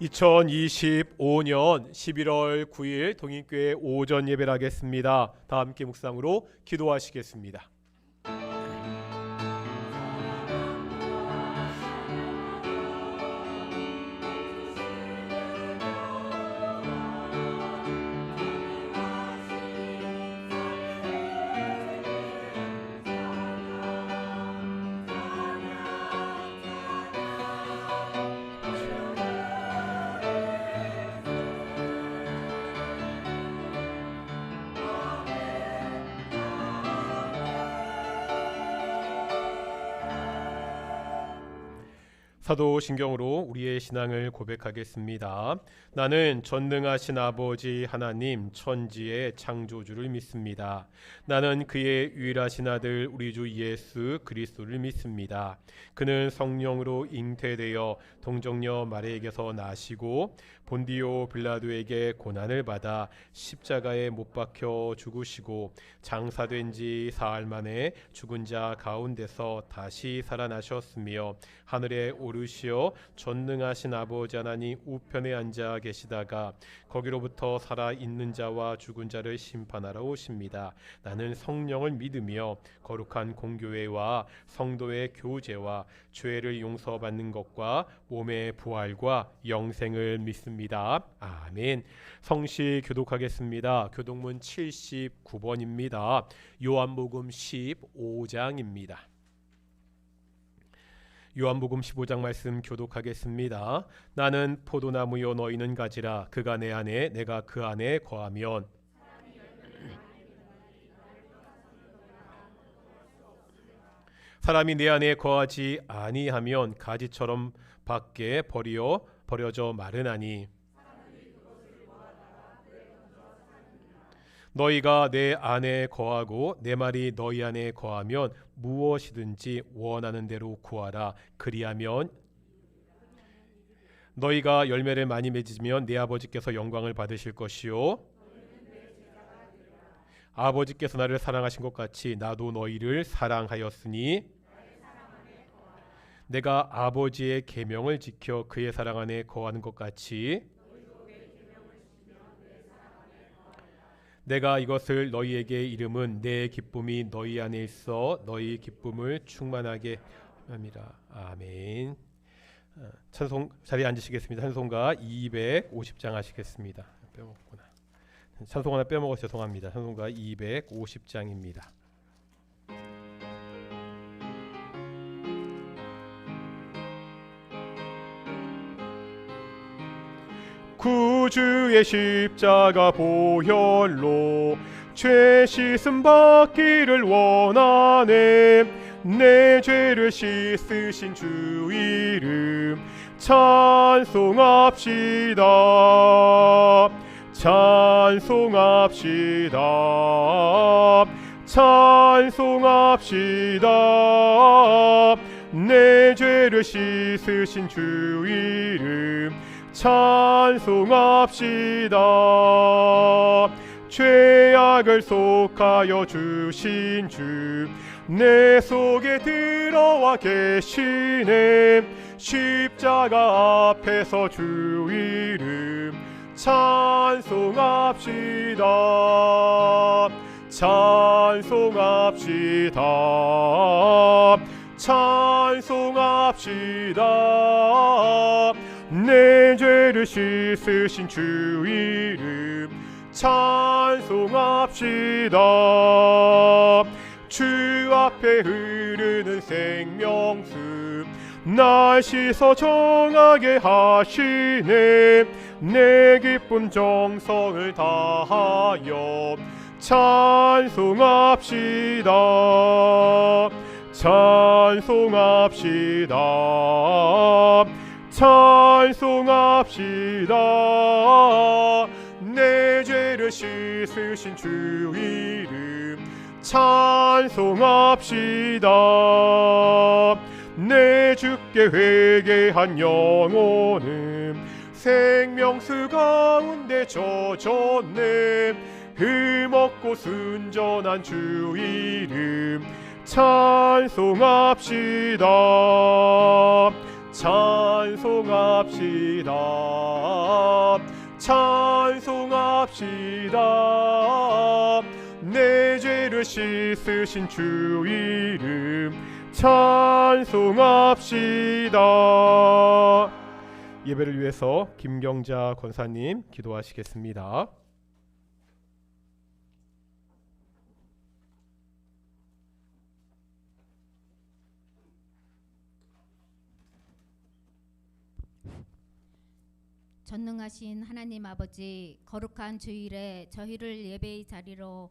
2025년 11월 9일 동인교회 오전 예배를 하겠습니다. 다 함께 묵상으로 기도하시겠습니다. 사도신경으로 우리의 신앙을 고백하겠습니다. 나는 전능하신 아버지 하나님 천지의 창조주를 믿습니다. 나는 그의 유일하신 아들 우리 주 예수 그리스도를 믿습니다. 그는 성령으로 잉태되어 동정녀 마리아에게서 나시고 본디오 빌라도에게 고난을 받아 십자가에 못 박혀 죽으시고 장사된 지 사흘 만에 죽은 자 가운데서 다시 살아나셨으며 하늘에 오르시어 전능하신 아버지 하나님 우편에 앉아 계시다가 거기로부터 살아있는 자와 죽은 자를 심판하러 오십니다. 나는 성령을 믿으며 거룩한 공교회와 성도의 교제와 죄를 용서받는 것과 몸의 부활과 영생을 믿습니다. 아멘. 성시 교독하겠습니다. 교독문 79번입니다. 요한복음 15장입니다. 요한복음 15장 말씀 교독하겠습니다. 나는 포도나무요 너희는 가지라. 그가 내 안에 내가 그 안에 거하면 사람이 내 안에 거하지 아니하면 가지처럼 밖에 버려져 마르나니 너희가 내 안에 거하고 내 말이 너희 안에 거하면 무엇이든지 원하는 대로 구하라. 그리하면 너희가 열매를 많이 맺으면 내 아버지께서 영광을 받으실 것이요 아버지께서 나를 사랑하신 것 같이 나도 너희를 사랑하였으니 내가 아버지의 계명을 지켜 그의 사랑 안에 거하는 것 같이 내가 이것을 너희에게 이름은 내 기쁨이 너희 안에 있어 너희 기쁨을 충만하게 함이라. 아멘. 찬송 자리에 앉으시겠습니다. 찬송가 250장 하시겠습니다. 빼먹구나. 찬송 하나 빼먹어서 죄송합니다. 찬송가 250장입니다. 구주의 십자가 보혈로 죄 씻음 받기를 원하네. 내 죄를 씻으신 주 이름 찬송합시다. 찬송합시다. 찬송합시다. 내 죄를 씻으신 주 이름 찬송합시다. 죄악을 속하여 주신 주 내 속에 들어와 계시네. 십자가 앞에서 주 이름 찬송합시다. 찬송합시다. 찬송합시다. 내 죄를 씻으신 주 이름 찬송합시다. 주 앞에 흐르는 생명수 날 씻어 정하게 하시네. 내 기쁨 정성을 다하여 찬송합시다. 찬송합시다. 찬송합시다. 내 죄를 씻으신 주 이름 찬송합시다. 내 주께 회개한 영혼은 생명수 가운데 젖었네. 흠없고 순전한 주 이름 찬송합시다. 찬송합시다. 찬송합시다. 내 죄를 씻으신 주 이름 찬송합시다. 예배를 위해서 김경자 권사님 기도하시겠습니다. 전능하신 하나님 아버지, 거룩한 주일에 저희를 예배의 자리로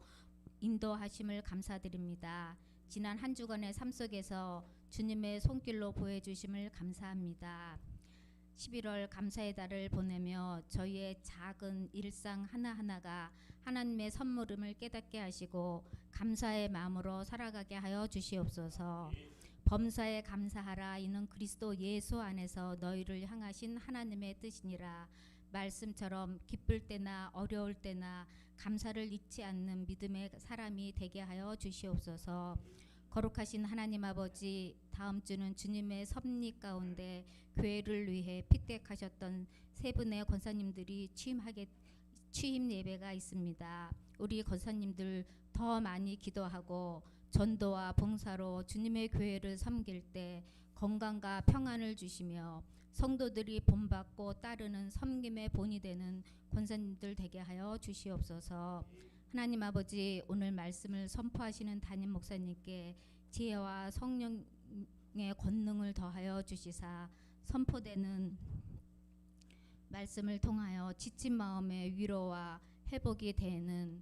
인도하심을 감사드립니다. 지난 한 주간의 삶 속에서 주님의 손길로 보여주심을 감사합니다. 11월 감사의 달을 보내며 저희의 작은 일상 하나하나가 하나님의 선물임을 깨닫게 하시고 감사의 마음으로 살아가게 하여 주시옵소서. 범사에 감사하라. 이는 그리스도 예수 안에서 너희를 향하신 하나님의 뜻이니라. 말씀처럼 기쁠 때나 어려울 때나 감사를 잊지 않는 믿음의 사람이 되게 하여 주시옵소서. 거룩하신 하나님 아버지, 다음 주는 주님의 섭리 가운데 교회를 위해 픽택하셨던 세 분의 권사님들이 취임 예배가 있습니다. 우리 권사님들 더 많이 기도하고 전도와 봉사로 주님의 교회를 섬길 때 건강과 평안을 주시며 성도들이 본받고 따르는 섬김의 본이 되는 권사님들 되게 하여 주시옵소서. 하나님 아버지, 오늘 말씀을 선포하시는 담임 목사님께 지혜와 성령의 권능을 더하여 주시사 선포되는 말씀을 통하여 지친 마음의 위로와 회복이 되는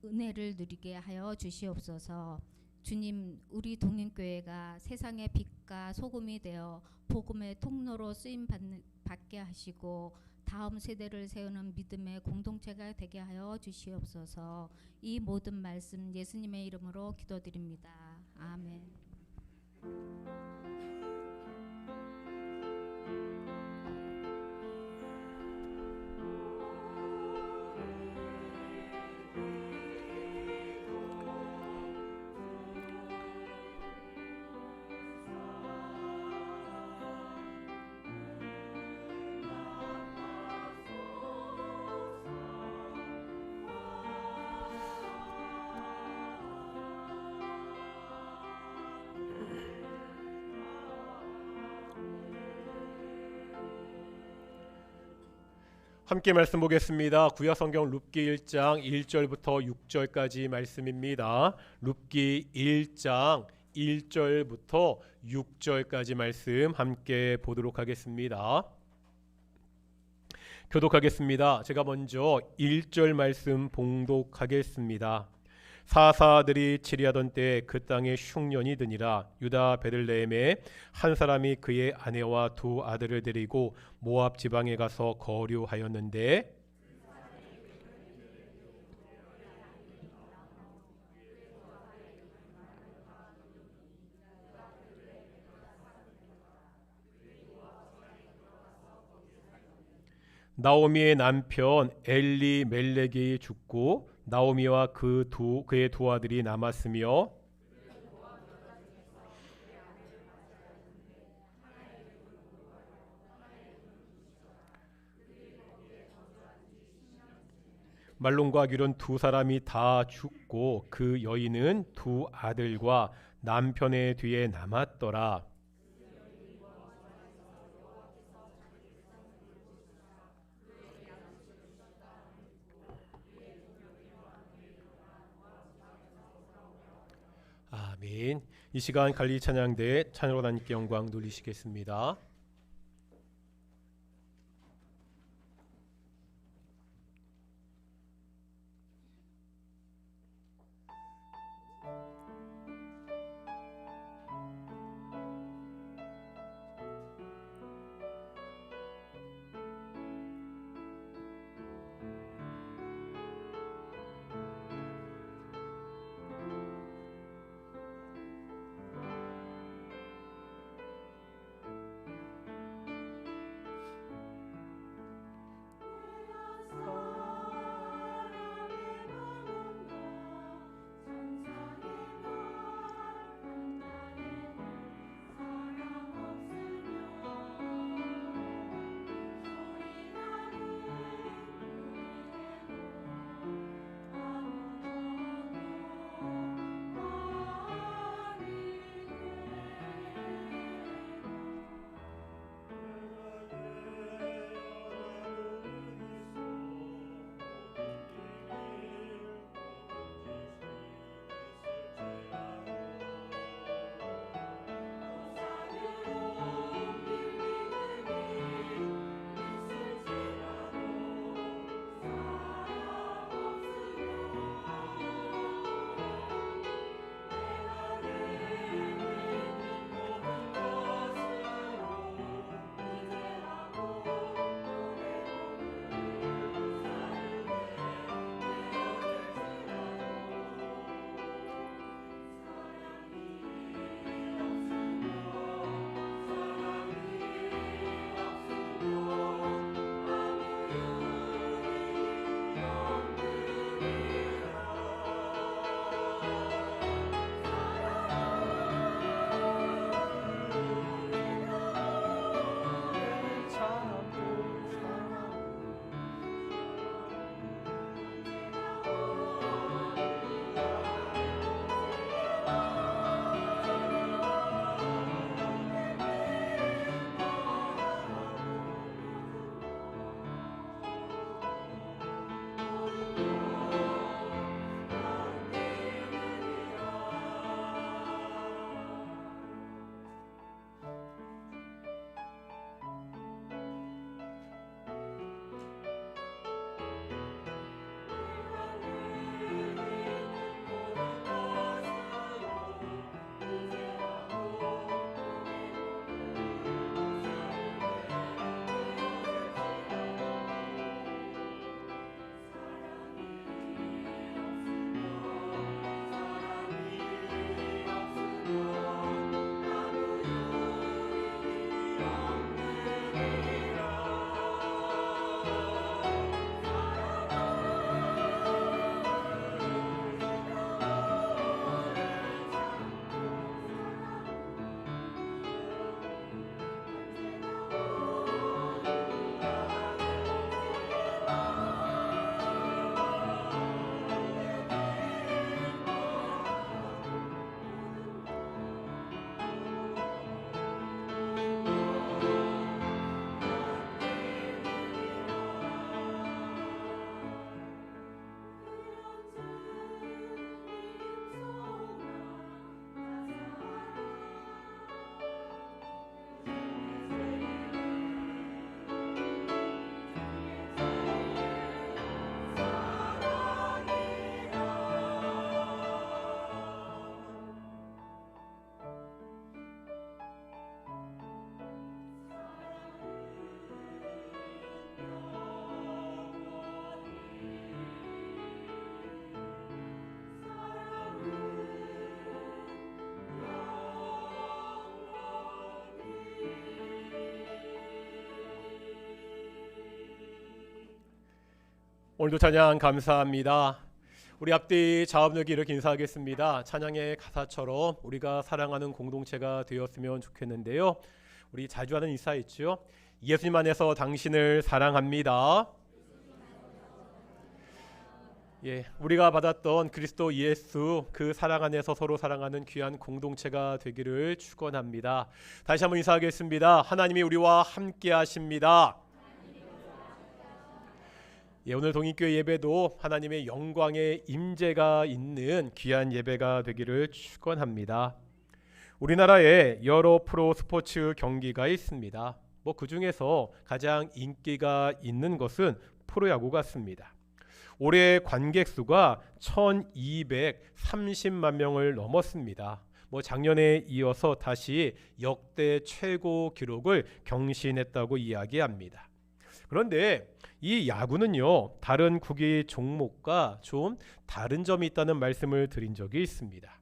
은혜를 누리게 하여 주시옵소서. 주님, 우리 동행교회가 세상의 빛과 소금이 되어 복음의 통로로 쓰임 받게 하시고 다음 세대를 세우는 믿음의 공동체가 되게 하여 주시옵소서. 이 모든 말씀 예수님의 이름으로 기도드립니다. 아멘. 함께 말씀 보겠습니다. 구약성경 룻기 1장 1절부터 6절까지 말씀입니다. 룻기 1장 1절부터 6절까지 말씀 함께 보도록 하겠습니다. 교독하겠습니다. 제가 먼저 1절 말씀 봉독하겠습니다. 사사들이 치리하던 때에 그 땅에 흉년이 드니라. 유다 베들레헴에 한 사람이 그의 아내와 두 아들을 데리고 모압 지방에 가서 거류하였는데 나오미의 남편 엘리멜렉이 죽고 나오미와 그의 두 아들이 남았으며 말론과 기론 두 사람이 다 죽고 그 여인은 두 아들과 남편의 뒤에 남았더라. 아멘. 이 시간 갈릴리 찬양대 찬양으로 하나님께 영광 돌리시겠습니다. 오늘도 찬양 감사합니다. 우리 앞뒤 자업력이 이렇게 인사하겠습니다. 찬양의 가사처럼 우리가 사랑하는 공동체가 되었으면 좋겠는데요. 우리 자주 하는 인사 있죠? 예수님 안에서 당신을 사랑합니다. 우리가 받았던 그리스도 예수 그 사랑 안에서 서로 사랑하는 귀한 공동체가 되기를 축원합니다. 다시 한번 인사하겠습니다. 하나님이 우리와 함께 하십니다. 오늘 동인교회 예배도 하나님의 영광의 임재가 있는 귀한 예배가 되기를 축원합니다. 우리나라에 여러 프로 스포츠 경기가 있습니다. 그 중에서 가장 인기가 있는 것은 프로야구 같습니다. 올해 관객 수가 1230만 명을 넘었습니다. 작년에 이어서 다시 역대 최고 기록을 경신했다고 이야기합니다. 그런데 이 야구는요, 다른 구기 종목과 좀 다른 점이 있다는 말씀을 드린 적이 있습니다.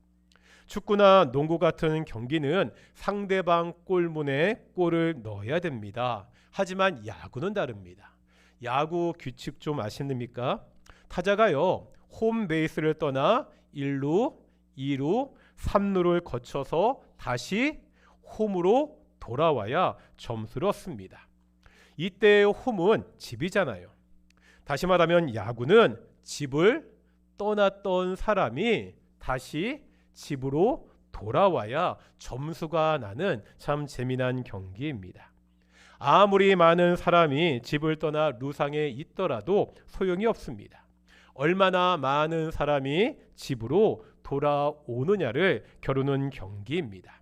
축구나 농구 같은 경기는 상대방 골문에 골을 넣어야 됩니다. 하지만 야구는 다릅니다. 야구 규칙 좀 아십니까? 타자가요, 홈 베이스를 떠나 1루, 2루, 3루를 거쳐서 다시 홈으로 돌아와야 점수를 얻습니다. 이때 홈은 집이잖아요. 다시 말하면 야구는 집을 떠났던 사람이 다시 집으로 돌아와야 점수가 나는 참 재미난 경기입니다. 아무리 많은 사람이 집을 떠나 루상에 있더라도 소용이 없습니다. 얼마나 많은 사람이 집으로 돌아오느냐를 겨루는 경기입니다.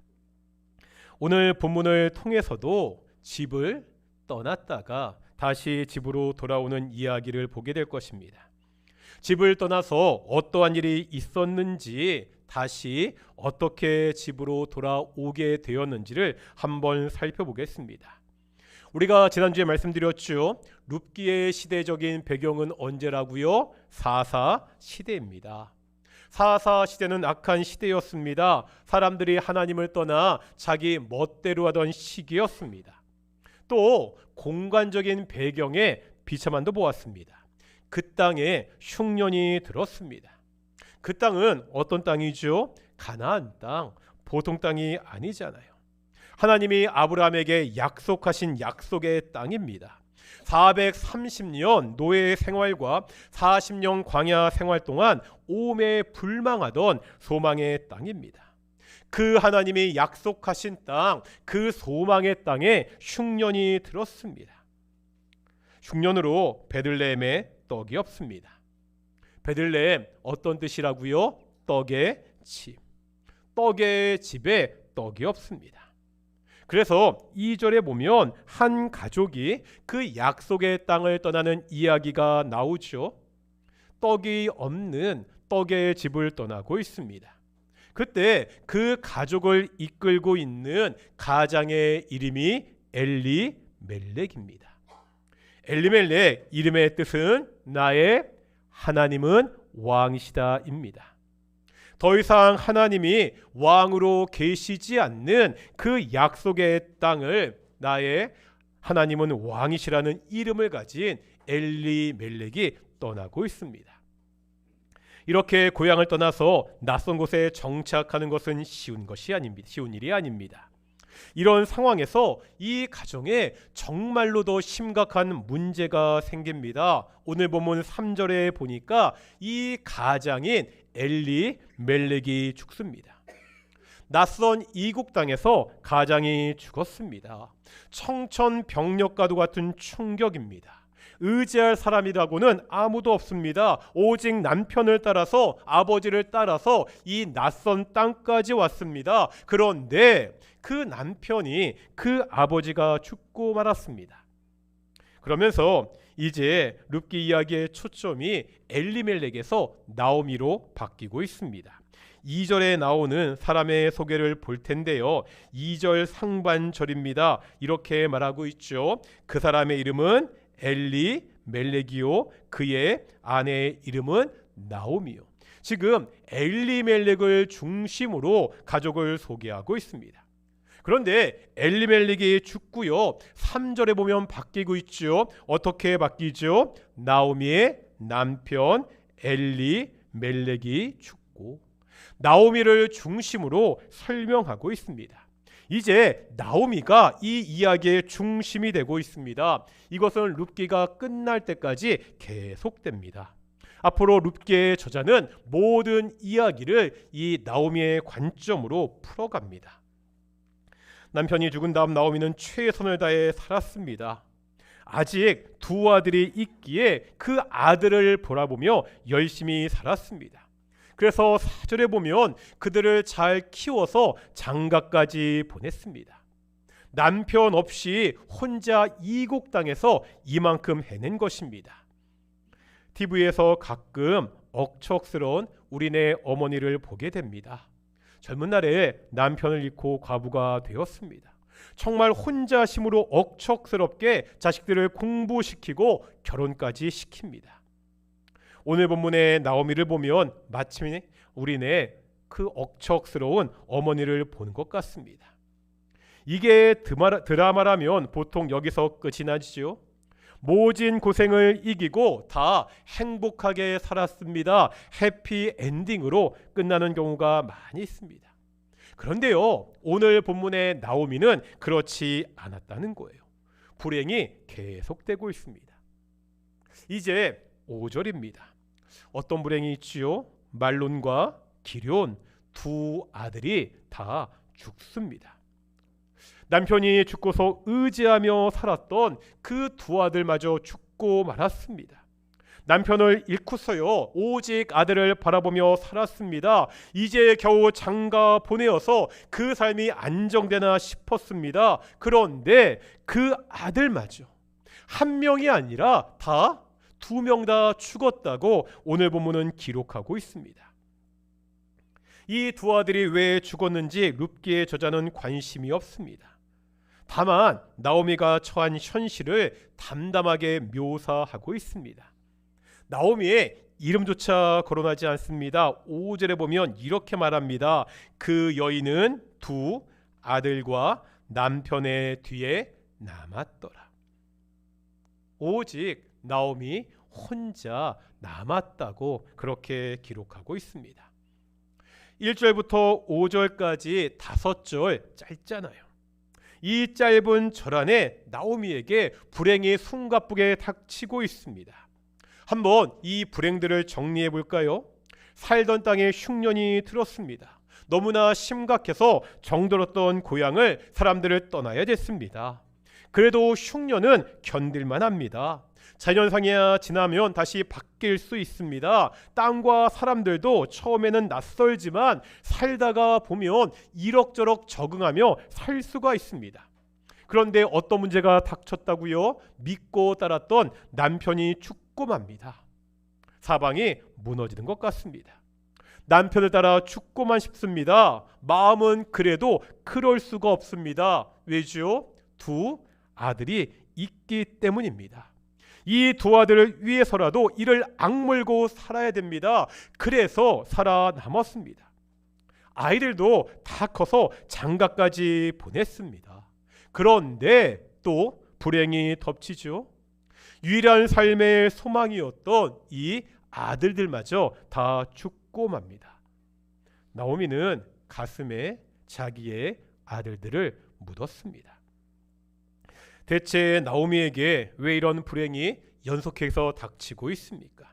오늘 본문을 통해서도 집을 떠났다가 다시 집으로 돌아오는 이야기를 보게 될 것입니다. 집을 떠나서 어떠한 일이 있었는지, 다시 어떻게 집으로 돌아오게 되었는지를 한번 살펴보겠습니다. 우리가 지난주에 말씀드렸죠. 룻기의 시대적인 배경은 언제라고요? 4.4 시대입니다. 4.4 시대는 악한 시대였습니다. 사람들이 하나님을 떠나 자기 멋대로 하던 시기였습니다. 또 공간적인 배경에 비참함도 보았습니다. 그 땅에 흉년이 들었습니다. 그 땅은 어떤 땅이죠? 가나안 땅, 보통 땅이 아니잖아요. 하나님이 아브라함에게 약속하신 약속의 땅입니다. 430년 노예 생활과 40년 광야 생활 동안 오매 불망하던 소망의 땅입니다. 그 하나님이 약속하신 땅, 그 소망의 땅에 흉년이 들었습니다. 흉년으로 베들레헴에 떡이 없습니다. 베들레헴 어떤 뜻이라고요? 떡의 집. 떡의 집에 떡이 없습니다. 그래서 2절에 보면 한 가족이 그 약속의 땅을 떠나는 이야기가 나오죠. 떡이 없는 떡의 집을 떠나고 있습니다. 그때 그 가족을 이끌고 있는 가장의 이름이 엘리멜렉입니다. 엘리멜렉 이름의 뜻은 나의 하나님은 왕이시다입니다. 더 이상 하나님이 왕으로 계시지 않는 그 약속의 땅을 나의 하나님은 왕이시라는 이름을 가진 엘리멜렉이 떠나고 있습니다. 이렇게 고향을 떠나서 낯선 곳에 정착하는 것은 쉬운 일이 아닙니다. 이런 상황에서 이 가정에 정말로 더 심각한 문제가 생깁니다. 오늘 본문 3절에 보니까 이 가장인 엘리멜렉이 죽습니다. 낯선 이국 땅에서 가장이 죽었습니다. 청천벽력과도 같은 충격입니다. 의지할 사람이라고는 아무도 없습니다. 오직 남편을 따라서, 아버지를 따라서 이 낯선 땅까지 왔습니다. 그런데 그 남편이 그 아버지가 죽고 말았습니다. 그러면서 이제 룻기 이야기의 초점이 엘리멜렉에서 나오미로 바뀌고 있습니다. 2절에 나오는 사람의 소개를 볼 텐데요. 2절 상반절입니다. 이렇게 말하고 있죠. 그 사람의 이름은 엘리멜렉이요 그의 아내의 이름은 나오미요. 지금 엘리멜렉을 중심으로 가족을 소개하고 있습니다. 그런데 엘리멜렉이 죽고요. 3절에 보면 바뀌고 있죠. 어떻게 바뀌죠? 나오미의 남편 엘리멜렉이 죽고 나오미를 중심으로 설명하고 있습니다. 이제 나오미가 이 이야기의 중심이 되고 있습니다. 이것은 룻기가 끝날 때까지 계속됩니다. 앞으로 룻기의 저자는 모든 이야기를 이 나오미의 관점으로 풀어갑니다. 남편이 죽은 다음 나오미는 최선을 다해 살았습니다. 아직 두 아들이 있기에 그 아들을 보라보며 열심히 살았습니다. 그래서 4절에 보면 그들을 잘 키워서 장가까지 보냈습니다. 남편 없이 혼자 이국 땅에서 이만큼 해낸 것입니다. TV에서 가끔 억척스러운 우리네 어머니를 보게 됩니다. 젊은 날에 남편을 잃고 과부가 되었습니다. 정말 혼자 힘으로 억척스럽게 자식들을 공부시키고 결혼까지 시킵니다. 오늘 본문의 나오미를 보면 마침 우리네 그 억척스러운 어머니를 보는 것 같습니다. 이게 드라마라면 보통 여기서 끝이 나지요. 모진 고생을 이기고 다 행복하게 살았습니다. 해피 엔딩으로 끝나는 경우가 많이 있습니다. 그런데요, 오늘 본문의 나오미는 그렇지 않았다는 거예요. 불행이 계속되고 있습니다. 이제 5절입니다. 어떤 불행이 있지요? 말론과 기럨 두 아들이 다 죽습니다. 남편이 죽고서 의지하며 살았던 그 두 아들마저 죽고 말았습니다. 남편을 잃고서요 오직 아들을 바라보며 살았습니다. 이제 겨우 장가 보내어서 그 삶이 안정되나 싶었습니다. 그런데 그 아들마저 한 명이 아니라 다 두 명 다 죽었다고 오늘 본문은 기록하고 있습니다. 이 두 아들이 왜 죽었는지 룻기의 저자는 관심이 없습니다. 다만 나오미가 처한 현실을 담담하게 묘사하고 있습니다. 나오미의 이름조차 거론하지 않습니다. 5절에 보면 이렇게 말합니다. 그 여인은 두 아들과 남편의 뒤에 남았더라. 오직 나오미 혼자 남았다고 그렇게 기록하고 있습니다. 1절부터 5절까지 5절 짧잖아요. 이 짧은 절 안에 나오미에게 불행이 숨가쁘게 닥치고 있습니다. 한번 이 불행들을 정리해 볼까요? 살던 땅에 흉년이 들었습니다. 너무나 심각해서 정들었던 고향을 사람들을 떠나야 됐습니다. 그래도 흉년은 견딜만 합니다. 자연상이야 지나면 다시 바뀔 수 있습니다. 땅과 사람들도 처음에는 낯설지만 살다가 보면 이럭저럭 적응하며 살 수가 있습니다. 그런데 어떤 문제가 닥쳤다고요? 믿고 따랐던 남편이 죽고 맙니다. 사방이 무너지는 것 같습니다. 남편을 따라 죽고만 싶습니다. 마음은 그래도 그럴 수가 없습니다. 왜죠? 두 아들이 있기 때문입니다. 이 두 아들을 위해서라도 이를 악물고 살아야 됩니다. 그래서 살아남았습니다. 아이들도 다 커서 장가까지 보냈습니다. 그런데 또 불행이 덮치죠. 유일한 삶의 소망이었던 이 아들들마저 다 죽고 맙니다. 나오미는 가슴에 자기의 아들들을 묻었습니다. 대체 나오미에게 왜 이런 불행이 연속해서 닥치고 있습니까?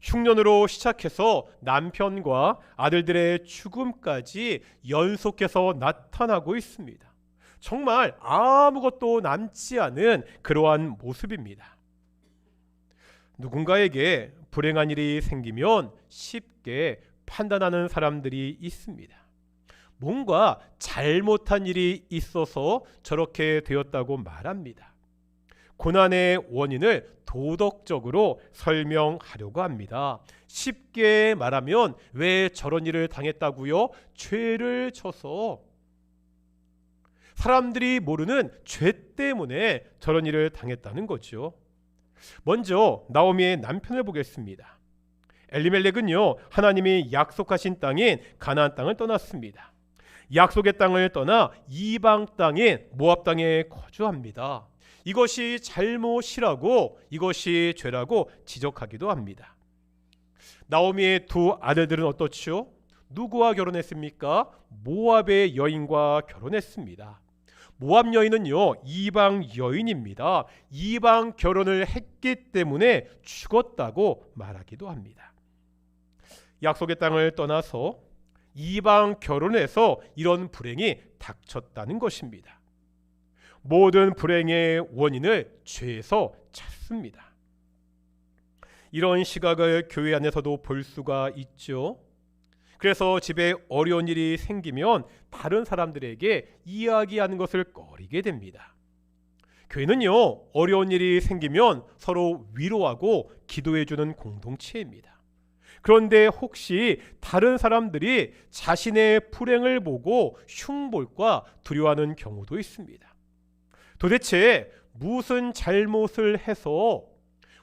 흉년으로 시작해서 남편과 아들들의 죽음까지 연속해서 나타나고 있습니다. 정말 아무것도 남지 않은 그러한 모습입니다. 누군가에게 불행한 일이 생기면 쉽게 판단하는 사람들이 있습니다. 뭔가 잘못한 일이 있어서 저렇게 되었다고 말합니다. 고난의 원인을 도덕적으로 설명하려고 합니다. 쉽게 말하면 왜 저런 일을 당했다고요? 죄를 져서. 사람들이 모르는 죄 때문에 저런 일을 당했다는 거죠. 먼저 나오미의 남편을 보겠습니다. 엘리멜렉은요 하나님이 약속하신 땅인 가나안 땅을 떠났습니다. 약속의 땅을 떠나 이방 땅인 모압 땅에 거주합니다. 이것이 잘못이라고, 이것이 죄라고 지적하기도 합니다. 나오미의 두 아들들은 어떻죠? 누구와 결혼했습니까? 모압의 여인과 결혼했습니다. 모압 여인은요, 이방 여인입니다. 이방 결혼을 했기 때문에 죽었다고 말하기도 합니다. 약속의 땅을 떠나서 이방 결혼해서 이런 불행이 닥쳤다는 것입니다. 모든 불행의 원인을 죄에서 찾습니다. 이런 시각을 교회 안에서도 볼 수가 있죠. 그래서 집에 어려운 일이 생기면 다른 사람들에게 이야기하는 것을 꺼리게 됩니다. 교회는요, 어려운 일이 생기면 서로 위로하고 기도해주는 공동체입니다. 그런데 혹시 다른 사람들이 자신의 불행을 보고 흉볼까 두려워하는 경우도 있습니다. 도대체 무슨 잘못을 해서,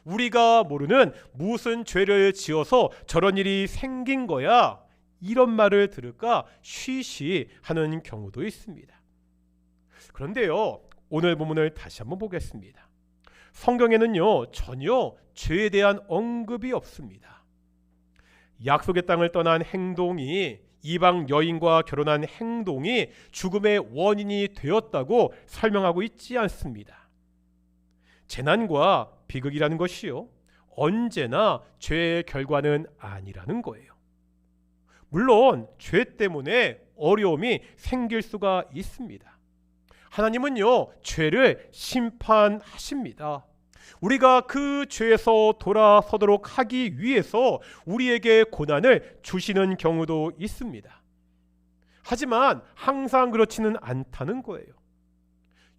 우리가 모르는 무슨 죄를 지어서 저런 일이 생긴 거야, 이런 말을 들을까 쉬쉬하는 경우도 있습니다. 그런데요, 오늘 본문을 다시 한번 보겠습니다. 성경에는요, 전혀 죄에 대한 언급이 없습니다. 약속의 땅을 떠난 행동이, 이방 여인과 결혼한 행동이 죽음의 원인이 되었다고 설명하고 있지 않습니다. 재난과 비극이라는 것이요, 언제나 죄의 결과는 아니라는 거예요. 물론 죄 때문에 어려움이 생길 수가 있습니다. 하나님은요, 죄를 심판하십니다. 우리가 그 죄에서 돌아서도록 하기 위해서 우리에게 고난을 주시는 경우도 있습니다. 하지만 항상 그렇지는 않다는 거예요.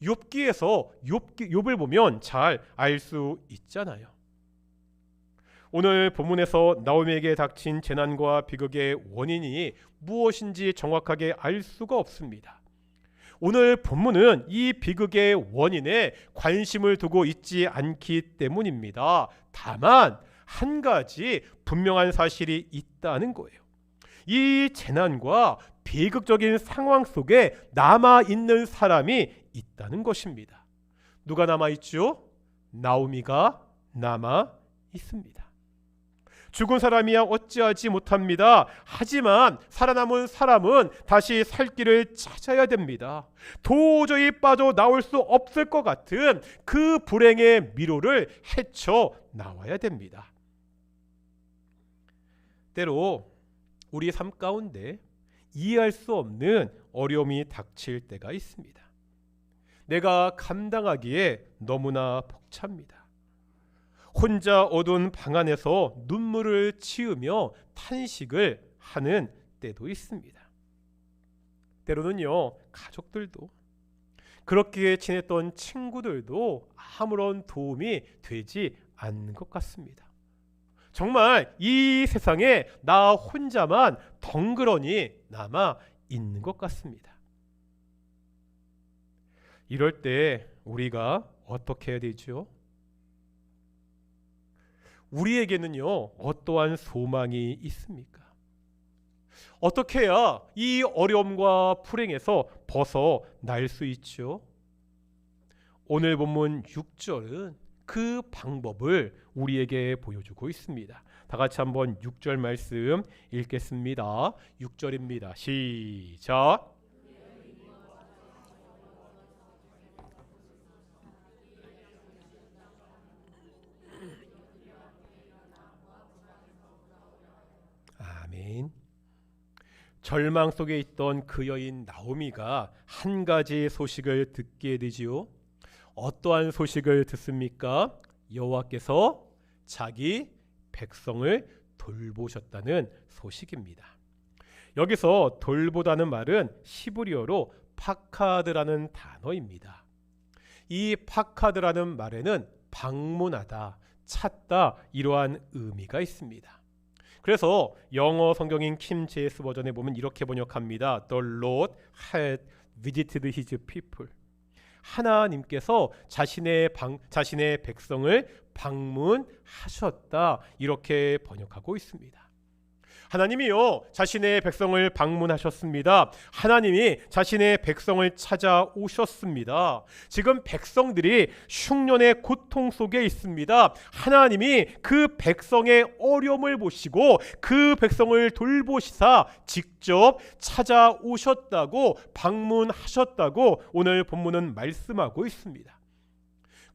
욥기에서 욥을 보면 잘 알 수 있잖아요. 오늘 본문에서 나오미에게 닥친 재난과 비극의 원인이 무엇인지 정확하게 알 수가 없습니다. 오늘 본문은 이 비극의 원인에 관심을 두고 있지 않기 때문입니다. 다만 한 가지 분명한 사실이 있다는 거예요. 이 재난과 비극적인 상황 속에 남아있는 사람이 있다는 것입니다. 누가 남아있죠? 나오미가 남아있습니다. 죽은 사람이야 어찌하지 못합니다. 하지만 살아남은 사람은 다시 살 길을 찾아야 됩니다. 도저히 빠져나올 수 없을 것 같은 그 불행의 미로를 헤쳐 나와야 됩니다. 때로 우리 삶 가운데 이해할 수 없는 어려움이 닥칠 때가 있습니다. 내가 감당하기에 너무나 벅찹니다. 혼자 어두운 방 안에서 눈물을 치으며 탄식을 하는 때도 있습니다. 때로는요, 가족들도, 그렇게 지냈던 친구들도 아무런 도움이 되지 않는 것 같습니다. 정말 이 세상에 나 혼자만 덩그러니 남아 있는 것 같습니다. 이럴 때 우리가 어떻게 해야 되죠? 우리에게는요, 어떠한 소망이 있습니까? 어떻게 해야 이 어려움과 불행에서 벗어날 수 있죠? 오늘 본문 6절은 그 방법을 우리에게 보여주고 있습니다. 다 같이 한번 6절 말씀 읽겠습니다. 6절입니다. 시작. 아멘. 절망 속에 있던 그 여인 나오미가 한 가지 소식을 듣게 되지요. 어떠한 소식을 듣습니까? 여호와께서 자기 백성을 돌보셨다는 소식입니다. 여기서 돌보다는 말은 히브리어로 파카드라는 단어입니다. 이 파카드라는 말에는 방문하다, 찾다, 이러한 의미가 있습니다. 그래서 영어 성경인 킴 제스 버전에 보면 이렇게 번역합니다. The Lord had visited his people. 하나님께서 자신의 백성을 방문하셨다, 이렇게 번역하고 있습니다. 하나님이요 자신의 백성을 방문하셨습니다. 하나님이 자신의 백성을 찾아오셨습니다. 지금 백성들이 흉년의 고통 속에 있습니다. 하나님이 그 백성의 어려움을 보시고 그 백성을 돌보시사 직접 찾아오셨다고, 방문하셨다고 오늘 본문은 말씀하고 있습니다.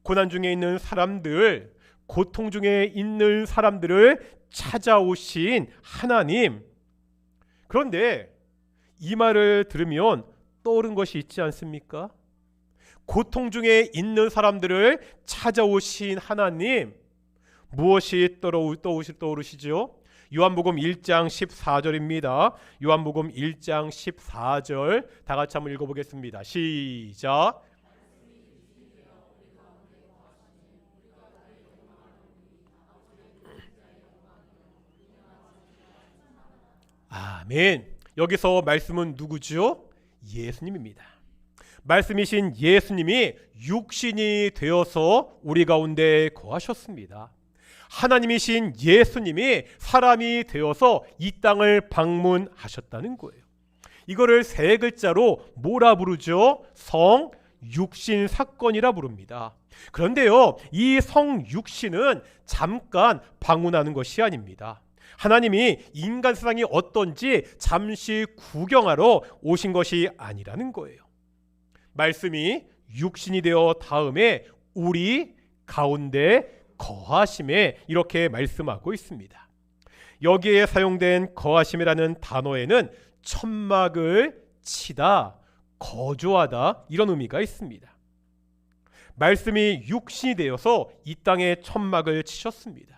고난 중에 있는 사람들, 고통 중에 있는 사람들을 찾아오신 하나님. 그런데 이 말을 들으면 떠오른 것이 있지 않습니까? 고통 중에 있는 사람들을 찾아오신 하나님, 무엇이 떠오르시죠? 요한복음 1장 14절입니다. 요한복음 1장 14절 다 같이 한번 읽어보겠습니다. 시작. 아멘. 여기서 말씀은 누구죠? 예수님입니다. 말씀이신 예수님이 육신이 되어서 우리 가운데 거하셨습니다. 하나님이신 예수님이 사람이 되어서 이 땅을 방문하셨다는 거예요. 이거를 세 글자로 뭐라 부르죠? 성육신 사건이라 부릅니다. 그런데요, 이 성육신은 잠깐 방문하는 것이 아닙니다. 하나님이 인간 세상이 어떤지 잠시 구경하러 오신 것이 아니라는 거예요. 말씀이 육신이 되어 다음에 우리 가운데 거하심에 이렇게 말씀하고 있습니다. 여기에 사용된 거하심이라는 단어에는 천막을 치다, 거주하다 이런 의미가 있습니다. 말씀이 육신이 되어서 이 땅에 천막을 치셨습니다.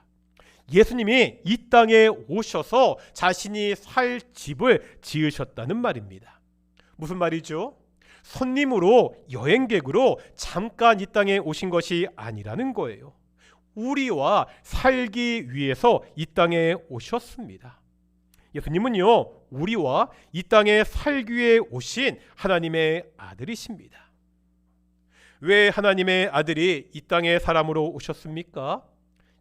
예수님이 이 땅에 오셔서 자신이 살 집을 지으셨다는 말입니다. 무슨 말이죠? 손님으로, 여행객으로 잠깐 이 땅에 오신 것이 아니라는 거예요. 우리와 살기 위해서 이 땅에 오셨습니다. 예수님은요, 우리와 이 땅에 살기 위해 오신 하나님의 아들이십니다. 왜 하나님의 아들이 이 땅에 사람으로 오셨습니까?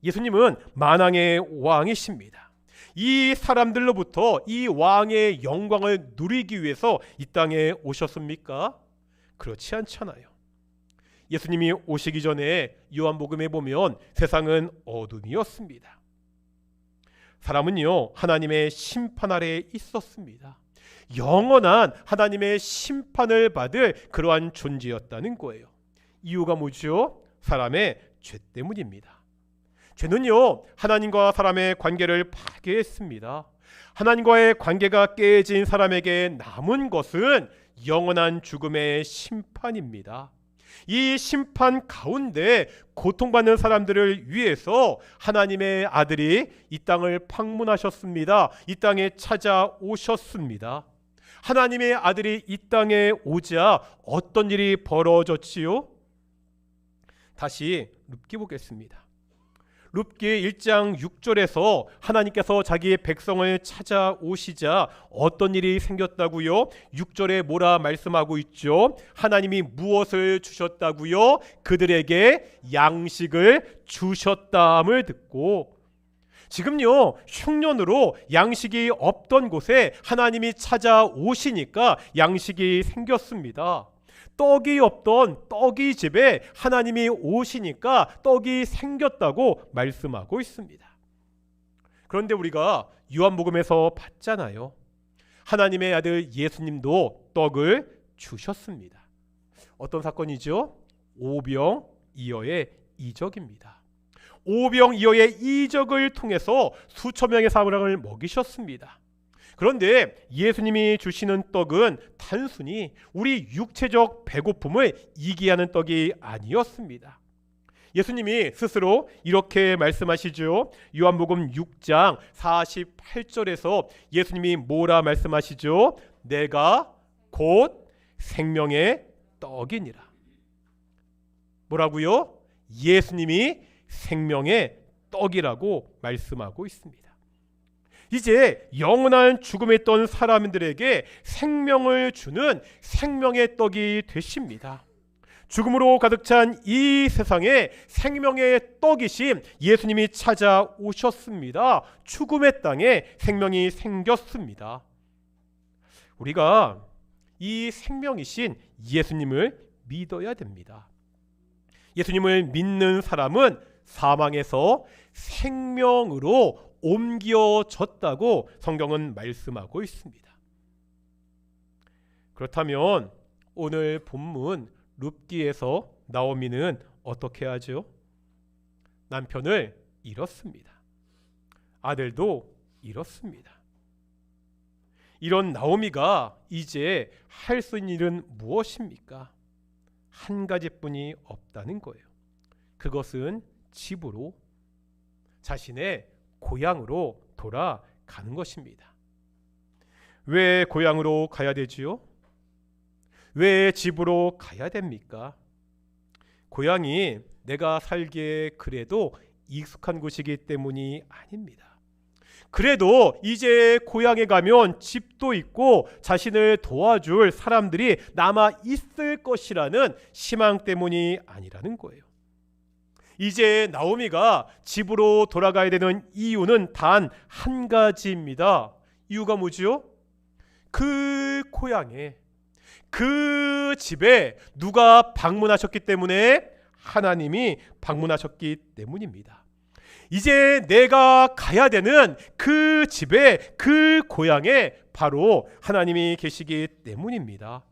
예수님은 만왕의 왕이십니다. 이 사람들로부터 이 왕의 영광을 누리기 위해서 이 땅에 오셨습니까? 그렇지 않잖아요. 예수님이 오시기 전에 요한복음에 보면 세상은 어둠이었습니다. 사람은요, 하나님의 심판 아래에 있었습니다. 영원한 하나님의 심판을 받을 그러한 존재였다는 거예요. 이유가 뭐죠? 사람의 죄 때문입니다. 죄는요, 하나님과 사람의 관계를 파괴했습니다. 하나님과의 관계가 깨진 사람에게 남은 것은 영원한 죽음의 심판입니다. 이 심판 가운데 고통받는 사람들을 위해서 하나님의 아들이 이 땅을 방문하셨습니다. 이 땅에 찾아오셨습니다. 하나님의 아들이 이 땅에 오자 어떤 일이 벌어졌지요? 다시 룻기 보겠습니다. 룻기 1장 6절에서 하나님께서 자기의 백성을 찾아오시자 어떤 일이 생겼다고요? 6절에 뭐라 말씀하고 있죠? 하나님이 무엇을 주셨다고요? 그들에게 양식을 주셨다함을 듣고, 지금요, 흉년으로 양식이 없던 곳에 하나님이 찾아오시니까 양식이 생겼습니다. 떡이 없던 떡이 집에 하나님이 오시니까 떡이 생겼다고 말씀하고 있습니다. 그런데 우리가 요한복음에서 봤잖아요. 하나님의 아들 예수님도 떡을 주셨습니다. 어떤 사건이죠? 오병이어의 이적입니다. 오병이어의 이적을 통해서 수천 명의 사람을 먹이셨습니다. 그런데 예수님이 주시는 떡은 단순히 우리 육체적 배고픔을 이기하는 떡이 아니었습니다. 예수님이 스스로 이렇게 말씀하시죠. 요한복음 6장 48절에서 예수님이 뭐라 말씀하시죠? 내가 곧 생명의 떡이니라. 뭐라고요? 예수님이 생명의 떡이라고 말씀하고 있습니다. 이제 영원한 죽음에 있던 사람들에게 생명을 주는 생명의 떡이 되십니다. 죽음으로 가득 찬 이 세상에 생명의 떡이신 예수님이 찾아오셨습니다. 죽음의 땅에 생명이 생겼습니다. 우리가 이 생명이신 예수님을 믿어야 됩니다. 예수님을 믿는 사람은 사망에서 생명으로 옮겨졌다고 성경은 말씀하고 있습니다. 그렇다면 오늘 본문 룻기에서 나오미는 어떻게 하죠? 남편을 잃었습니다. 아들도 잃었습니다. 이런 나오미가 이제 할 수 있는 일은 무엇입니까? 한 가지뿐이 없다는 거예요. 그것은 집으로, 자신의 고향으로 돌아가는 것입니다. 왜 고향으로 가야 되지요? 왜 집으로 가야 됩니까? 고향이 내가 살기에 그래도 익숙한 곳이기 때문이 아닙니다. 그래도 이제 고향에 가면 집도 있고 자신을 도와줄 사람들이 남아 있을 것이라는 희망 때문이 아니라는 거예요. 이제 나오미가 집으로 돌아가야 되는 이유는 단 한 가지입니다. 이유가 뭐지요? 그 고향에, 그 집에 누가 방문하셨기 때문에, 하나님이 방문하셨기 때문입니다. 이제 내가 가야 되는 그 집에, 그 고향에 바로 하나님이 계시기 때문입니다.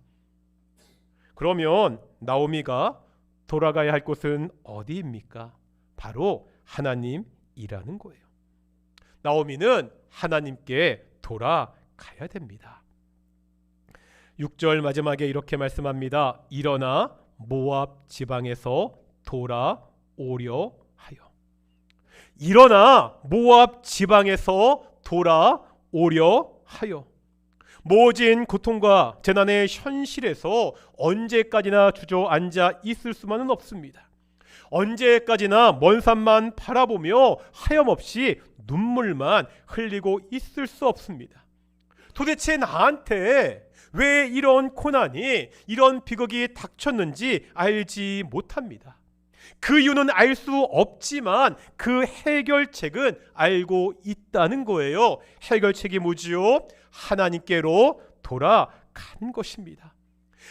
그러면 나오미가 돌아가야 할 곳은 어디입니까? 바로 하나님이라는 거예요. 나오미는 하나님께 돌아가야 됩니다. 6절 마지막에 이렇게 말씀합니다. 일어나 모압 지방에서 돌아오려 하여. 일어나 모압 지방에서 돌아오려 하여. 모진 고통과 재난의 현실에서 언제까지나 주저앉아 있을 수만은 없습니다. 언제까지나 먼 산만 바라보며 하염없이 눈물만 흘리고 있을 수 없습니다. 도대체 나한테 왜 이런 고난이, 이런 비극이 닥쳤는지 알지 못합니다. 그 이유는 알 수 없지만 그 해결책은 알고 있다는 거예요. 해결책이 뭐지요? 하나님께로 돌아간 것입니다.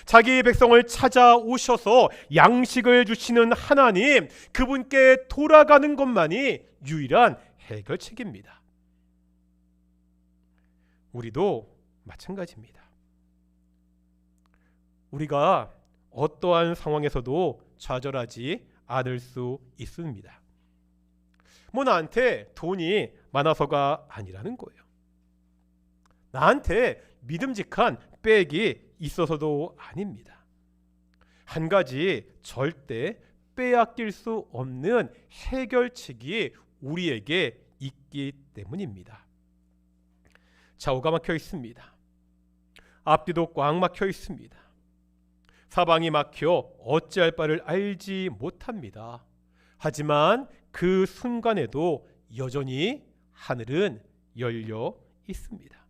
자기 백성을 찾아오셔서 양식을 주시는 하나님, 그분께 돌아가는 것만이 유일한 해결책입니다. 우리도 마찬가지입니다. 우리가 어떠한 상황에서도 좌절하지 않을 수 있습니다. 나한테 돈이 많아서가 아니라는 거예요. 나한테 믿음직한 백이 있어서도 아닙니다. 한 가지 절대 빼앗길 수 없는 해결책이 우리에게 있기 때문입니다. 좌우가 막혀 있습니다. 앞뒤도 꽉 막혀 있습니다. 사방이 막혀 어찌할 바를 알지 못합니다. 하지만 그 순간에도 여전히 하늘은 열려 있습니다.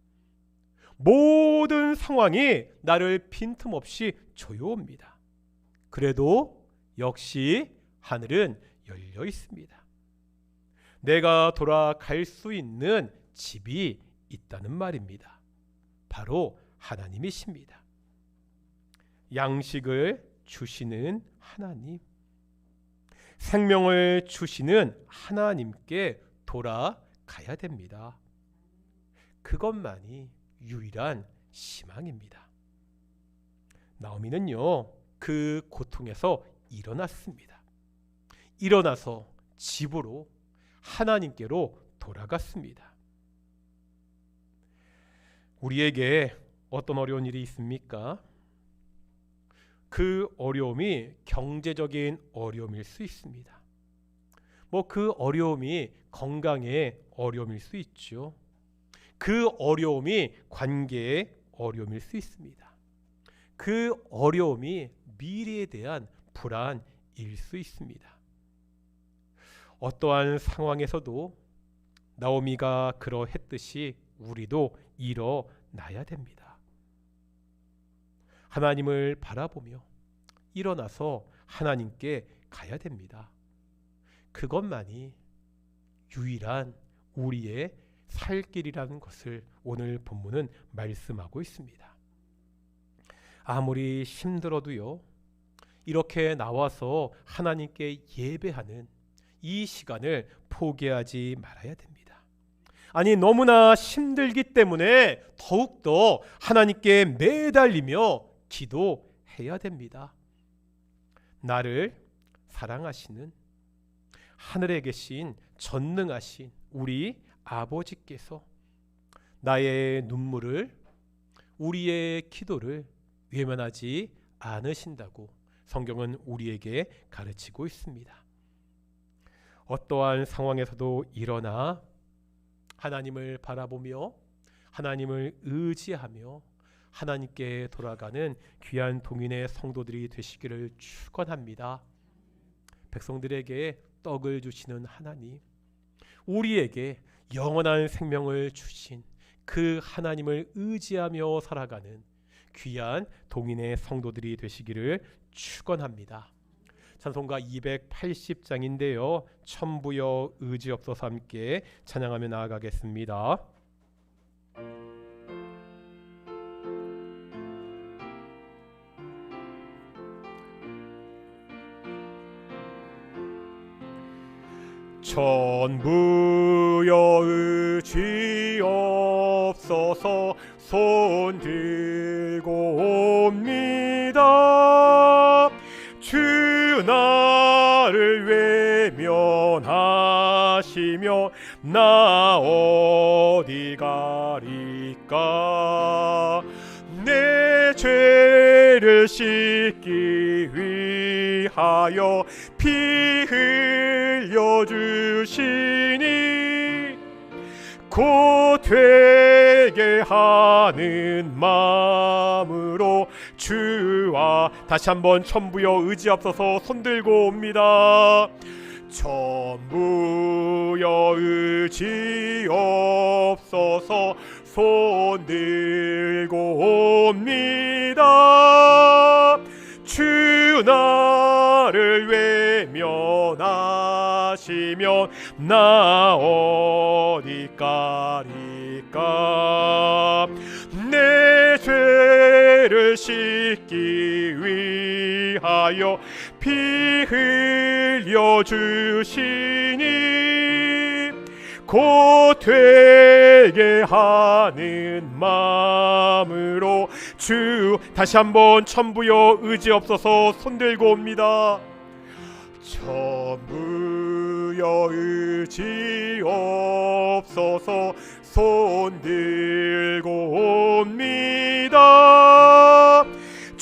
모든 상황이 나를 빈틈없이 조여옵니다. 그래도 역시 하늘은 열려 있습니다. 내가 돌아갈 수 있는 집이 있다는 말입니다. 바로 하나님이십니다. 양식을 주시는 하나님, 생명을 주시는 하나님께 돌아가야 됩니다. 그것만이 유일한 희망입니다. 나오미는요, 그 고통에서 일어났습니다. 일어나서 집으로, 하나님께로 돌아갔습니다. 우리에게 어떤 어려운 일이 있습니까? 그 어려움이 경제적인 어려움일 수 있습니다. 그 어려움이 건강의 어려움일 수 있죠. 그 어려움이 관계의 어려움일 수 있습니다. 그 어려움이 미래에 대한 불안일 수 있습니다. 어떠한 상황에서도 나오미가 그러했듯이 우리도 일어나야 됩니다. 하나님을 바라보며 일어나서 하나님께 가야 됩니다. 그것만이 유일한 우리의 살 길이라는 것을 오늘 본문은 말씀하고 있습니다. 아무리 힘들어도요, 이렇게 나와서 하나님께 예배하는 이 시간을 포기하지 말아야 됩니다. 아니, 너무나 힘들기 때문에 더욱더 하나님께 매달리며 기도해야 됩니다. 나를 사랑하시는 하늘에 계신 전능하신 우리 아버지께서 나의 눈물을, 우리의 기도를 외면하지 않으신다고 성경은 우리에게 가르치고 있습니다. 어떠한 상황에서도 일어나 하나님을 바라보며 하나님을 의지하며 하나님께 돌아가는 귀한 동인의 성도들이 되시기를 축원합니다. 백성들에게 떡을 주시는 하나님, 우리에게 영원한 생명을 주신 그 하나님을 의지하며 살아가는 귀한 동인의 성도들이 되시기를 축원합니다. 찬송가 280장인데요. 천부여 의지없어서 함께 찬양하며 나아가겠습니다. 천부여 의지없어서 손 들고 옵니다. 주 나를 외면하시며 나 어디 가리까. 내 죄를 씻기 위하여 피 흘려주시니 곧 되게 하는 마음으로 주와 다시 한번 천부여 의지없어서 손들고 옵니다. 천부여 의지없어서 손들고 옵니다. 주 나를 외면하시면 나 어디 가리까. 내 죄를 씻기 위하여 피 흘려주시니 곧 되게 하는 마음으로 주 다시 한번 천부여 의지없어서 손들고 옵니다. 천부여 의지없어서 손들고 옵니다.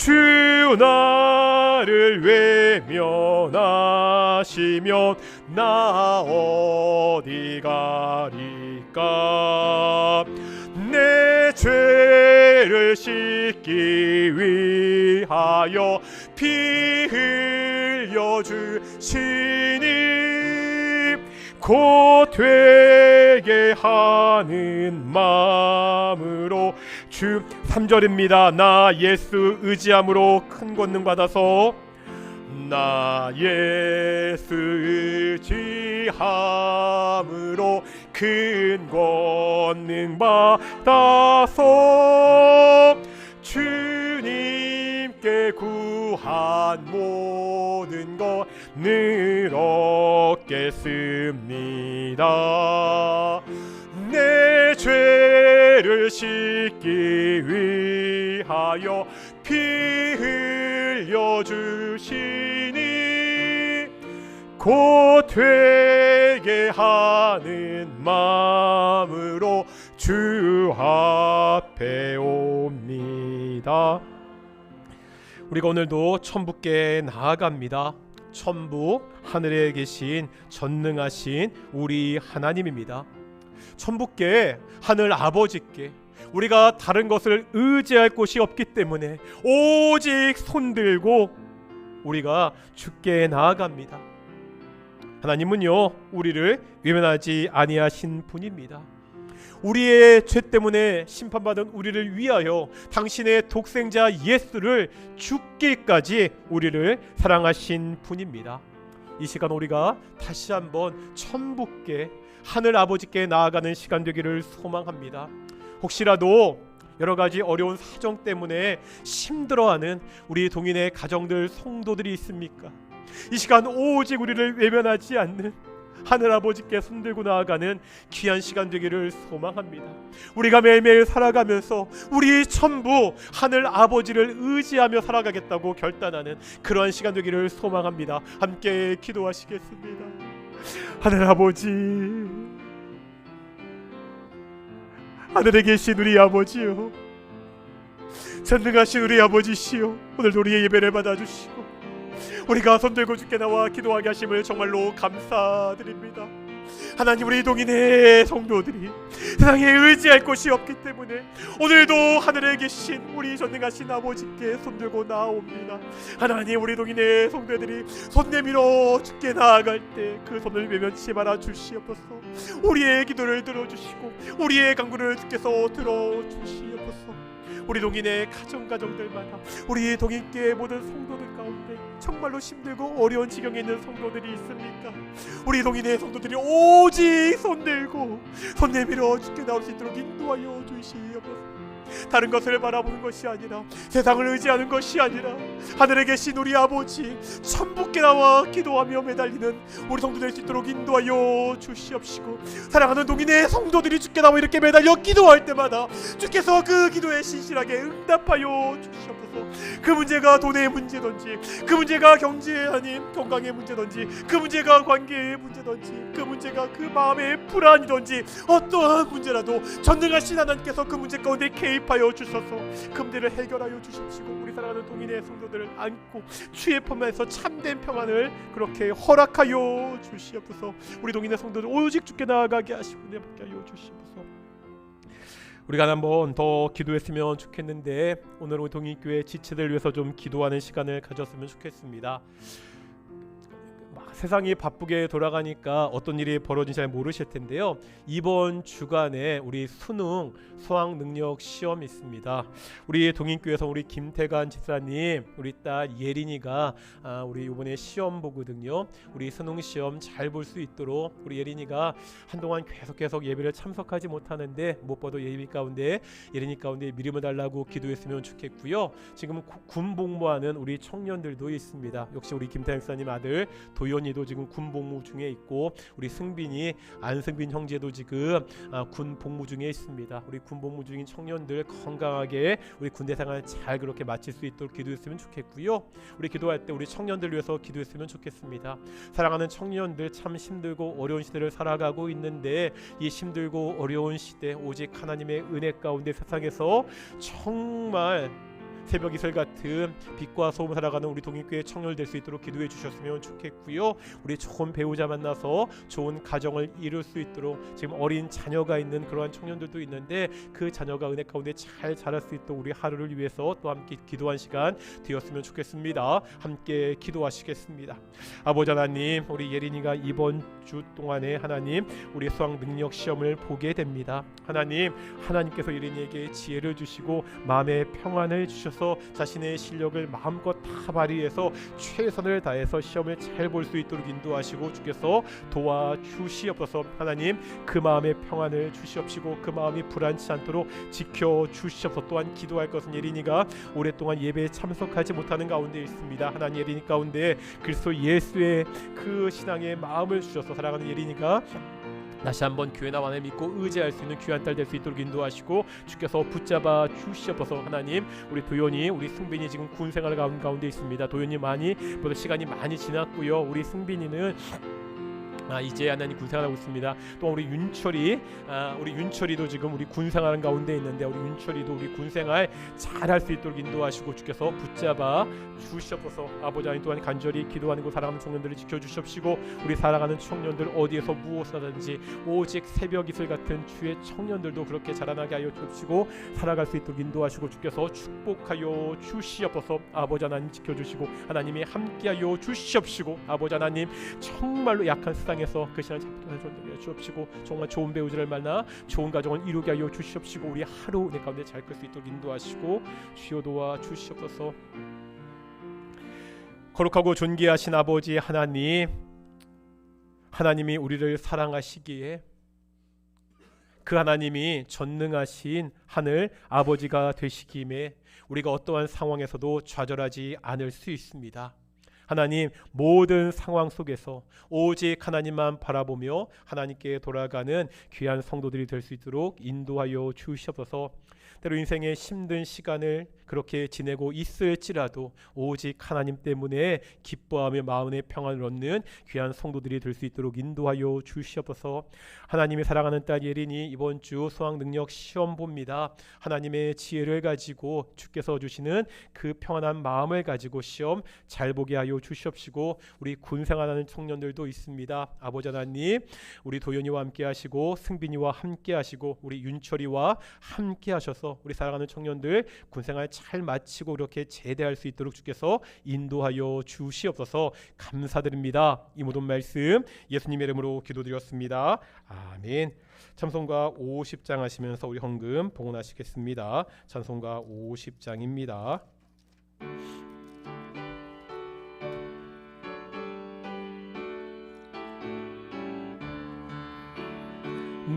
주 나를 외면하시면 나 어디 가리까. 내 죄를 씻기 위하여 피 흘려주시니 곧 되게 하는 마음으로 주 3절입니다. 나 예수 의지함으로 큰 권능 받아서 나 예수 의지함으로 큰 권능 받아서 주님께 구한 모든 것 늘 얻겠습니다. 내 죄를 씻기 위하여 피 흘려주시니 곧 되게 하는 마음으로 주 앞에 옵니다. 우리가 오늘도 천부께 나아갑니다. 천부 하늘에 계신 전능하신 우리 하나님입니다. 천부께 하늘 아버지께 우리가 다른 것을 의지할 곳이 없기 때문에 오직 손들고 우리가 주께 나아갑니다. 하나님은요 우리를 외면하지 아니하신 분입니다. 우리의 죄 때문에 심판받은 우리를 위하여 당신의 독생자 예수를 죽기까지 우리를 사랑하신 분입니다. 이 시간 우리가 다시 한번 천부께 하늘 아버지께 나아가는 시간 되기를 소망합니다. 혹시라도 여러 가지 어려운 사정 때문에 힘들어하는 우리 동인의 가정들, 성도들이 있습니까? 이 시간 오직 우리를 외면하지 않는 하늘 아버지께 손들고 나아가는 귀한 시간 되기를 소망합니다. 우리가 매일매일 살아가면서 우리 전부 하늘 아버지를 의지하며 살아가겠다고 결단하는 그러한 시간 되기를 소망합니다. 함께 기도하시겠습니다. 하늘 아버지, 하늘에 계신 우리 아버지요, 전능하신 우리 아버지시요, 오늘도 우리의 예배를 받아주시고 우리가 손들고 주께 나와 기도하게 하심을 정말로 감사드립니다. 하나님, 우리 동인의 성도들이 세상에 의지할 곳이 없기 때문에 오늘도 하늘에 계신 우리 전능하신 아버지께 손들고 나옵니다. 하나님, 우리 동인의 성도들이 손 내밀어 주께 나아갈 때 그 손을 외면치 말아 주시옵소서. 우리의 기도를 들어주시고 우리의 간구를 주께서 들어주시옵소서. 우리 동인의 가정들마다 우리 동인교회 모든 성도들 가운데 정말로 힘들고 어려운 지경에 있는 성도들이 있습니까? 우리 동인의 성도들이 오직 손들고 손 내밀어 주께 나올 수 있도록 인도하여 주시옵소서. 다른 것을 바라보는 것이 아니라, 세상을 의지하는 것이 아니라 하늘에 계신 우리 아버지 천부께 나와 기도하며 매달리는 우리 성도 될 수 있도록 인도하여 주시옵시고, 사랑하는 동인의 성도들이 주께 나와 이렇게 매달려 기도할 때마다 주께서 그 기도에 신실하게 응답하여 주시옵소서. 그 문제가 돈의 문제든지, 그 문제가 경제의 아닌 건강의 문제든지, 그 문제가 관계의 문제든지, 그 문제가 그 마음의 불안이든지, 어떠한 문제라도 전능하신 하나님께서 그 문제 가운데 개입하여 주셔서 그 문제를 해결하여 주십시고, 우리 사랑하는 동인의 성도들을 안고 주의 품에서 참된 평안을 그렇게 허락하여 주시옵소서. 우리 동인의 성도들 오직 주께 나아가게 하시고 내받게 하여 주시옵소서. 우리가 한번 더 기도했으면 좋겠는데, 오늘 우리 동인교회 지체들 위해서 좀 기도하는 시간을 가졌으면 좋겠습니다. 세상이 바쁘게 돌아가니까 어떤 일이 벌어진지 잘 모르실 텐데요. 이번 주간에 우리 수능 수학 능력 시험이 있습니다. 우리 동인교회에서 우리 김태관 집사님, 우리 딸 예린이가 우리 이번에 시험 보거든요. 우리 수능 시험 잘 볼 수 있도록 우리 예린이가 한동안 계속 예배를 참석하지 못하는데 무엇보다 예비 가운데 예린이 가운데 믿음을 달라고 기도했으면 좋겠고요. 지금 군 복무하는 우리 청년들도 있습니다. 역시 우리 김태관 집사님 아들 도연이도 지금 군 복무 중에 있고, 우리 승빈이 안승빈 형제도 지금 군 복무 중에 있습니다. 우리 군 복무 중인 청년들 건강하게 우리 군대 생활 잘 그렇게 마칠 수 있도록 기도했으면 좋겠고요. 우리 기도할 때 우리 청년들 위해서 기도했으면 좋겠습니다. 사랑하는 청년들, 참 힘들고 어려운 시대를 살아가고 있는데 이 힘들고 어려운 시대 오직 하나님의 은혜 가운데 세상에서 정말 새벽 이슬 같은 빛과 소음 살아가는 우리 동인교회 청년들 될 수 있도록 기도해 주셨으면 좋겠고요. 우리 좋은 배우자 만나서 좋은 가정을 이룰 수 있도록, 지금 어린 자녀가 있는 그러한 청년들도 있는데 그 자녀가 은혜 가운데 잘 자랄 수 있도록 우리 하루를 위해서 또 함께 기도한 시간 되었으면 좋겠습니다. 함께 기도하시겠습니다. 아버지 하나님, 우리 예린이가 이번 주 동안에 하나님 우리 수학 능력 시험을 보게 됩니다. 하나님께서 예린이에게 지혜를 주시고 마음의 평안을 주셔서 자신의 실력을 마음껏 다 발휘해서 최선을 다해서 시험을 잘 볼 수 있도록 인도하시고 주께서 도와주시옵소서. 하나님, 그 마음의 평안을 주시옵시고 그 마음이 불안치 않도록 지켜주시옵소서. 또한 기도할 것은 예린이가 오랫동안 예배에 참석하지 못하는 가운데 있습니다. 하나님, 예린이 가운데 그리스도 예수의 그 신앙의 마음을 주셔서 사랑하는 예린이가 다시 한번 교회 나만을 믿고 의지할 수 있는 귀한 딸 될 수 있도록 인도하시고 주께서 붙잡아 주시옵소서. 하나님, 우리 도연이, 우리 승빈이 지금 군 생활을 가운데 있습니다. 도연이 벌써 시간이 많이 지났고요. 우리 승빈이는 이제 하나님 군생활하고 있습니다. 또 우리 윤철이도 지금 우리 군생활 가운데 있는데 우리 윤철이도 우리 군생활 잘할 수 있도록 인도하시고 주께서 붙잡아 주시옵소서. 아버지 하나님, 또한 간절히 기도하는 그 사랑하는 청년들을 지켜주시옵시고 우리 사랑하는 청년들 어디에서 무엇을 하든지 오직 새벽 이슬 같은 주의 청년들도 그렇게 자라나게 하여 주옵시고 살아갈 수 있도록 인도하시고 주께서 축복하여 주시옵소서. 아버지 하나님 지켜주시고 하나님이 함께하여 주시옵시고 아버지 하나님, 정말로 약한 세상에 향해서 그 신앙 잡히게 주옵시고 정말 좋은 배우자를 만나 좋은 가정을 이루게 하여 주시옵시고 우리 하루 내 가운데 잘 클 수 있도록 인도하시고 주여 도와 주시옵소서. 거룩하고 존귀하신 아버지 하나님, 하나님이 우리를 사랑하시기에 그 하나님이 전능하신 하늘 아버지가 되시기에 우리가 어떠한 상황에서도 좌절하지 않을 수 있습니다. 하나님, 모든 상황 속에서 오직 하나님만 바라보며 하나님께 돌아가는 귀한 성도들이 될 수 있도록 인도하여 주시옵소서. 때로 인생의 힘든 시간을 그렇게 지내고 있을지라도 오직 하나님 때문에 기뻐하며 마음의 평안을 얻는 귀한 성도들이 될 수 있도록 인도하여 주시옵소서. 하나님이 사랑하는 딸 예린이 이번 주 수학능력 시험 봅니다. 하나님의 지혜를 가지고 주께서 주시는 그 평안한 마음을 가지고 시험 잘 보게 하여 주시옵시고 우리 군생활하는 청년들도 있습니다. 아버지 하나님, 우리 도연이와 함께 하시고 승빈이와 함께 하시고 우리 윤철이와 함께 하셔서 우리 사랑하는 청년들 군생활 잘 마치고 그렇게 제대할 수 있도록 주께서 인도하여 주시옵소서. 감사드립니다. 이 모든 말씀 예수님의 이름으로 기도드렸습니다. 아멘. 찬송가 50장 하시면서 우리 헌금 봉헌하시겠습니다. 찬송가 50장입니다.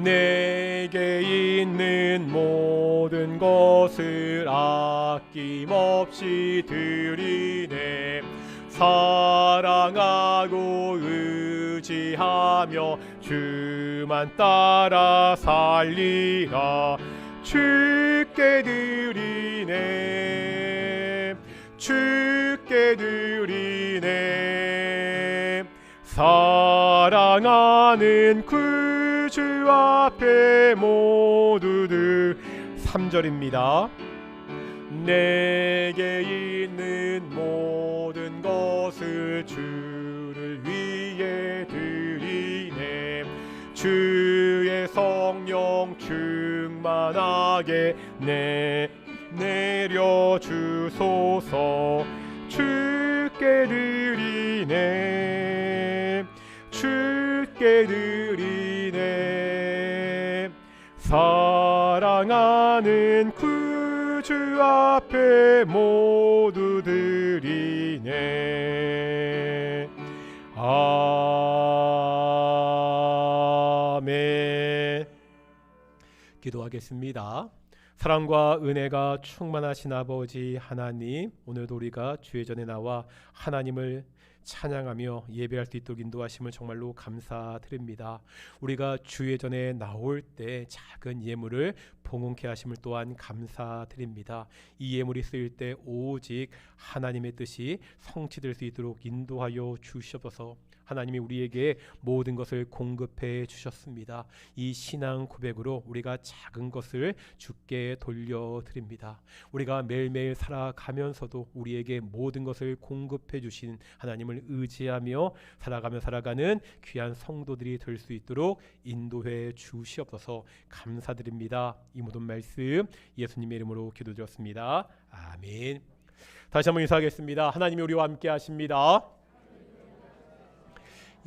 내게 있는 모든 것을 아낌없이 드리네. 사랑하고 의지하며 주만 따라 살리라. 주께 드리네. 주께 드리네. 사랑하는 주 앞에 모두들 3절입니다. 내게 있는 모든 것을 주를 위해 드리네. 주의 성령 충만하게 내려 주소서. 주께 드리네. 주께 드리네. 사랑하는 구주 앞에 모두 드리네. 아멘. 기도하겠습니다. 사랑과 은혜가 충만하신 아버지 하나님, 오늘도 우리가 주의 전에 나와 하나님을 찬양하며 예배할 수 있도록 인도하심을 정말로 감사드립니다. 우리가 주의 전에 나올 때 작은 예물을 봉헌케 하심을 또한 감사드립니다. 이 예물이 쓰일 때 오직 하나님의 뜻이 성취될 수 있도록 인도하여 주시옵소서. 하나님이 우리에게 모든 것을 공급해 주셨습니다. 이 신앙 고백으로 우리가 작은 것을 주께 돌려드립니다. 우리가 매일매일 살아가면서도 우리에게 모든 것을 공급해 주신 하나님을 의지하며 살아가는 귀한 성도들이 될 수 있도록 인도해 주시옵소서. 감사드립니다. 이 모든 말씀 예수님의 이름으로 기도드렸습니다. 아멘. 다시 한번 인사하겠습니다. 하나님이 우리와 함께 하십니다.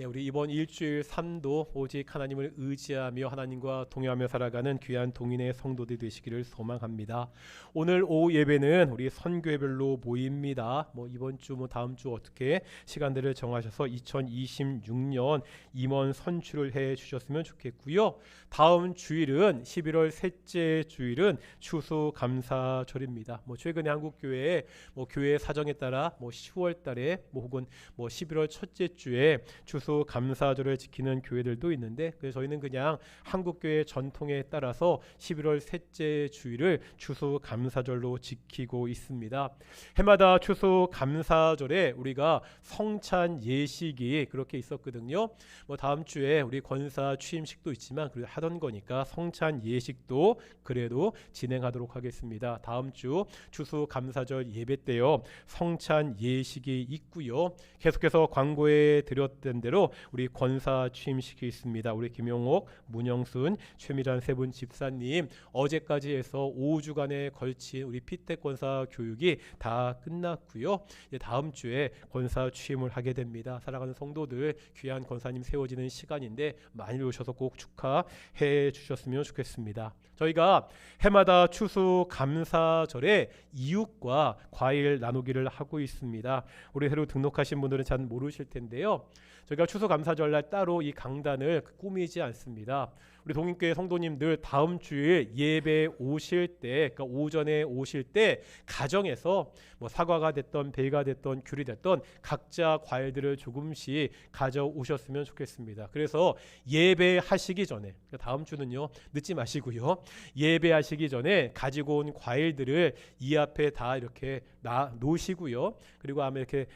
우리 이번 일주일 삶도 오직 하나님을 의지하며 하나님과 동행하며 살아가는 귀한 동인의 성도들 되시기를 소망합니다. 오늘 오후 예배는 우리 선교회별로 모입니다. 이번 주 다음 주 어떻게 시간들을 정하셔서 2026년 임원 선출을 해 주셨으면 좋겠고요. 다음 주일은 11월 셋째 주일은 추수감사절입니다. 최근에 한국교회에 교회 사정에 따라 10월 달에 혹은 11월 첫째 주에 추수감사절을 지키는 교회들도 있는데 저희는 그냥 한국교회 전통에 따라서 11월 셋째 주일을 추수감사절로 지키고 있습니다. 해마다 추수감사절에 우리가 성찬 예식이 그렇게 있었거든요. 다음 주에 우리 권사 취임식도 있지만 그래도 하던 거니까 성찬 예식도 그래도 진행하도록 하겠습니다. 다음 주 추수감사절 예배 때요 성찬 예식이 있고요. 계속해서 광고해 드렸던 대로 권사로 우리 권사 취임식이 있습니다. 우리 김용옥, 문영순, 최미란 세 분 집사님 어제까지 해서 5주간에 걸친 우리 피택 권사 교육이 다 끝났고요. 이제 다음 주에 권사 취임을 하게 됩니다. 사랑하는 성도들, 귀한 권사님 세워지는 시간인데 많이 오셔서 꼭 축하해 주셨으면 좋겠습니다. 저희가 해마다 추수 감사절에 이웃과 과일 나누기를 하고 있습니다. 우리 새로 등록하신 분들은 잘 모르실 텐데요. 저희가 추수감사절날 따로 이 강단을 꾸미지 않습니다. 우리 동인교회 성도님들 다음 주일 예배 오실 때, 그러니까 오전에 오실 때 가정에서 뭐 사과가 됐던 배가 됐던 귤이 됐던 각자 과일들을 조금씩 가져오셨으면 좋겠습니다. 그래서 예배하시기 전에, 그러니까 다음 주는요 늦지 마시고요, 예배하시기 전에 가지고 온 과일들을 이 앞에 다 이렇게 놓으시고요. 그리고 아마 이렇게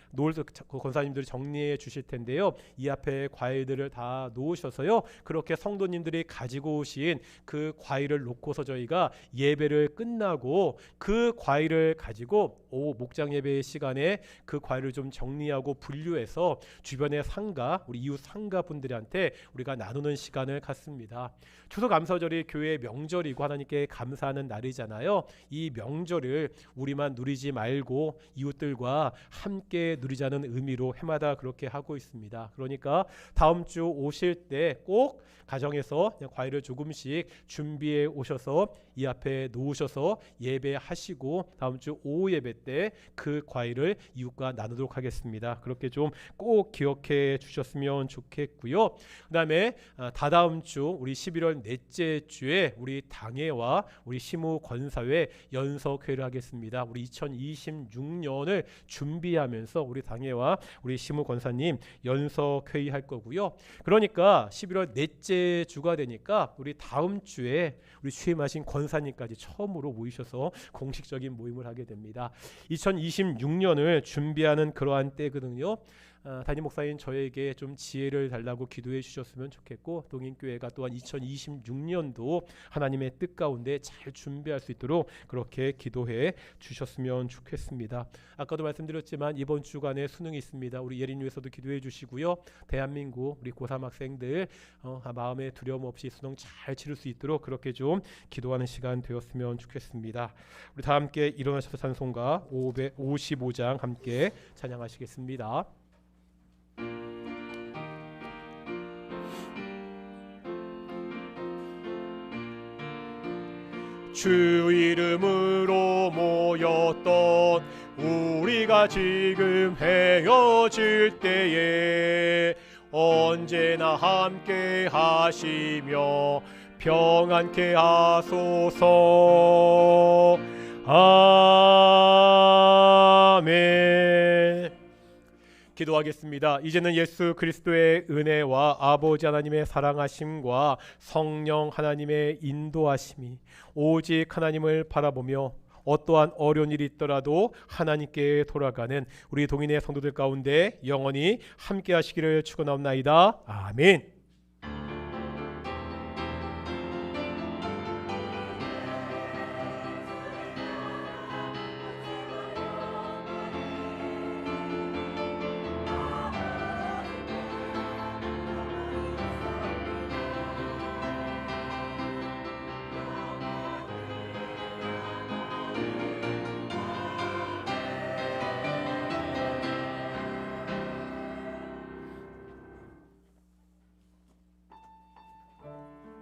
권사님들이 정리해 주실 텐데요. 이 앞에 과일들을 다 놓으셔서요. 그렇게 성도님들이 가지고 오신 그 과일을 놓고서 저희가 예배를 끝나고 그 과일을 가지고 목장 예배 시간에 그 과일을 좀 정리하고 분류해서 주변의 상가, 우리 이웃 상가 분들한테 우리가 나누는 시간을 갖습니다. 추수감사절이 교회의 명절이고 하나님께 감사하는 날이잖아요. 이 명절을 우리만 누리지 말고 이웃들과 함께 누리자는 의미로 해마다 그렇게 하고 있습니다. 그러니까 다음 주 오실 때 꼭 가정에서 그냥 과일을 조금씩 준비해 오셔서 이 앞에 놓으셔서 예배하시고 다음 주 오후 예배 때 그 과일을 이웃과 나누도록 하겠습니다. 그렇게 좀 꼭 기억해 주셨으면 좋겠고요. 그다음에 다다음 주 우리 11월 넷째 주에 우리 당회와 우리 시무 권사회 연석회를 하겠습니다. 우리 2026년을 준비하면서 우리 당회와 우리 시무 권사님 연석회의 할 거고요. 그러니까 11월 넷째 주가 되니까 우리 다음 주에 우리 취임하신 권사님까지 처음으로 모이셔서 공식적인 모임을 하게 됩니다. 2026년을 준비하는 그러한 때거든요. 담임 목사인 저에게 좀 지혜를 달라고 기도해 주셨으면 좋겠고, 동인교회가 또한 2026년도 하나님의 뜻 가운데 잘 준비할 수 있도록 그렇게 기도해 주셨으면 좋겠습니다. 아까도 말씀드렸지만 이번 주간에 수능이 있습니다. 우리 예린 위해서도 기도해 주시고요. 대한민국 우리 고3 학생들 마음에 두려움 없이 수능 잘 치를 수 있도록 그렇게 좀 기도하는 시간 되었으면 좋겠습니다. 우리 다 함께 일어나셔서 찬송가 555장 함께 찬양하시겠습니다. 주 이름으로 모였던 우리가 지금 헤어질 때에 언제나 함께 하시며 평안케 하소서. 아멘. 기도하겠습니다. 이제는 예수 그리스도의 은혜와 아버지 하나님의 사랑하심과 성령 하나님의 인도하심이 오직 하나님을 바라보며 어떠한 어려운 일이 있더라도 하나님께 돌아가는 우리 동인의 성도들 가운데 영원히 함께 하시기를 축원하옵나이다. 아멘.